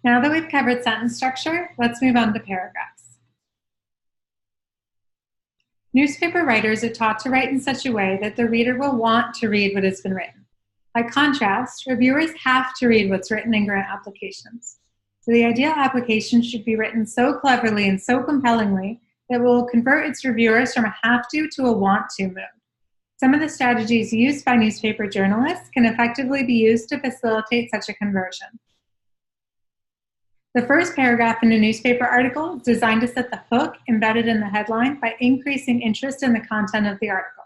Now that we've covered sentence structure, let's move on to paragraphs. Newspaper writers are taught to write in such a way that the reader will want to read what has been written. By contrast, reviewers have to read what's written in grant applications. So the ideal application should be written so cleverly and so compellingly that it will convert its reviewers from a have to a want to mood. Some of the strategies used by newspaper journalists can effectively be used to facilitate such a conversion. The first paragraph in a newspaper article is designed to set the hook embedded in the headline by increasing interest in the content of the article.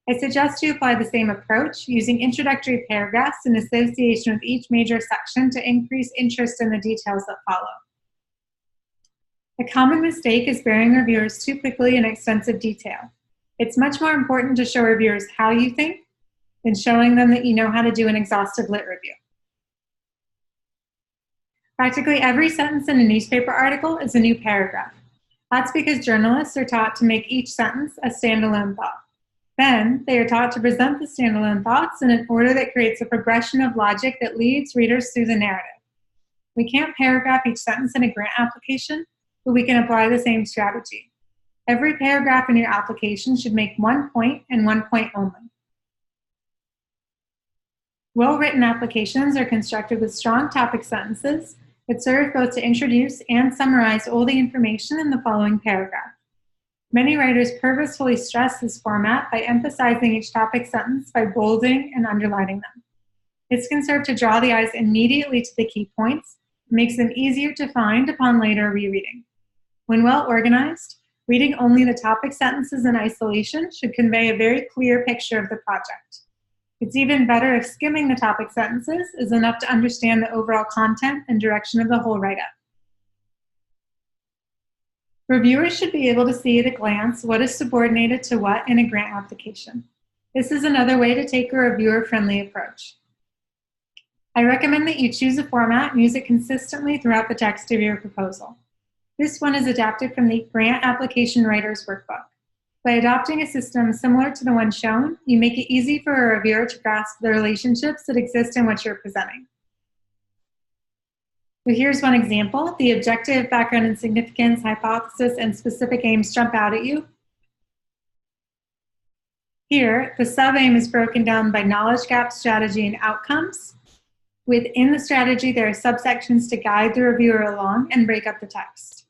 I suggest you apply the same approach using introductory paragraphs in association with each major section to increase interest in the details that follow. A common mistake is bearing reviewers too quickly in extensive detail. It's much more important to show reviewers how you think than showing them that you know how to do an exhaustive lit review. Practically every sentence in a newspaper article is a new paragraph. That's because journalists are taught to make each sentence a standalone thought. Then, they are taught to present the standalone thoughts in an order that creates a progression of logic that leads readers through the narrative. We can't paragraph each sentence in a grant application, but we can apply the same strategy. Every paragraph in your application should make one point and one point only. Well-written applications are constructed with strong topic sentences that serve both to introduce and summarize all the information in the following paragraph. Many writers purposefully stress this format by emphasizing each topic sentence by bolding and underlining them. This can serve to draw the eyes immediately to the key points and makes them easier to find upon later rereading. When well organized, reading only the topic sentences in isolation should convey a very clear picture of the project. It's even better if skimming the topic sentences is enough to understand the overall content and direction of the whole write-up. Reviewers should be able to see at a glance what is subordinated to what in a grant application. This is another way to take a reviewer-friendly approach. I recommend that you choose a format and use it consistently throughout the text of your proposal. This one is adapted from the Grant Application Writer's Workbook. By adopting a system similar to the one shown, you make it easy for a reviewer to grasp the relationships that exist in what you're presenting. So here's one example. The objective, background and significance, hypothesis, and specific aims jump out at you. Here, the sub-aim is broken down by knowledge gap, strategy, and outcomes. Within the strategy, there are subsections to guide the reviewer along and break up the text.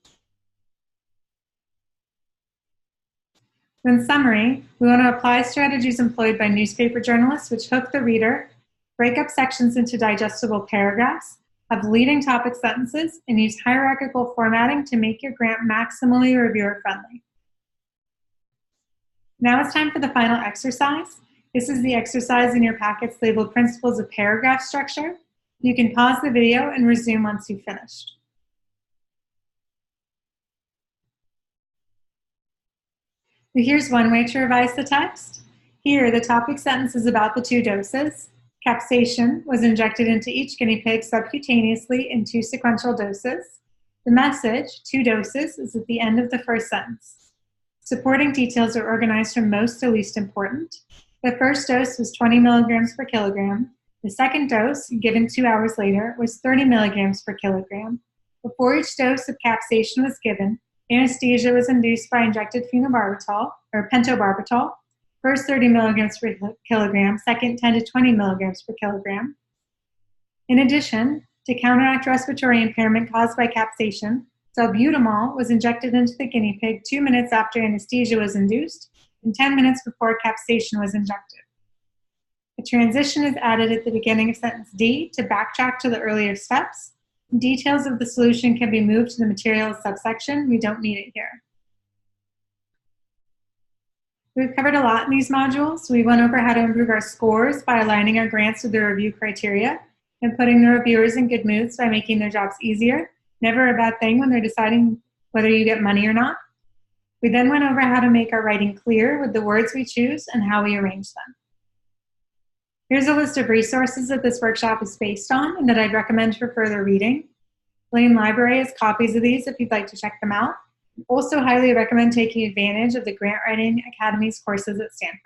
In summary, we want to apply strategies employed by newspaper journalists which hook the reader, break up sections into digestible paragraphs, have leading topic sentences, and use hierarchical formatting to make your grant maximally reviewer-friendly. Now it's time for the final exercise. This is the exercise in your packets labeled Principles of Paragraph Structure. You can pause the video and resume once you've finished. So here's one way to revise the text. Here, the topic sentence is about the 2 doses. Capsaicin was injected into each guinea pig subcutaneously in 2 sequential doses. The message, 2 doses, is at the end of the first sentence. Supporting details are organized from most to least important. The first dose was 20 milligrams per kilogram. The second dose, given 2 hours later, was 30 milligrams per kilogram. Before each dose of capsaicin was given, anesthesia was induced by injected phenobarbital, or pentobarbital, first 30 milligrams per kilogram, second 10 to 20 milligrams per kilogram. In addition, to counteract respiratory impairment caused by capsaicin, salbutamol was injected into the guinea pig 2 minutes after anesthesia was induced and 10 minutes before capsaicin was injected. A transition is added at the beginning of sentence D to backtrack to the earlier steps. Details of the solution can be moved to the materials subsection. We don't need it here. We've covered a lot in these modules. We went over how to improve our scores by aligning our grants with the review criteria and putting the reviewers in good moods by making their jobs easier. Never a bad thing when they're deciding whether you get money or not. We then went over how to make our writing clear with the words we choose and how we arrange them. Here's a list of resources that this workshop is based on and that I'd recommend for further reading. Blaine Library has copies of these if you'd like to check them out. I also highly recommend taking advantage of the Grant Writing Academy's courses at Stanford.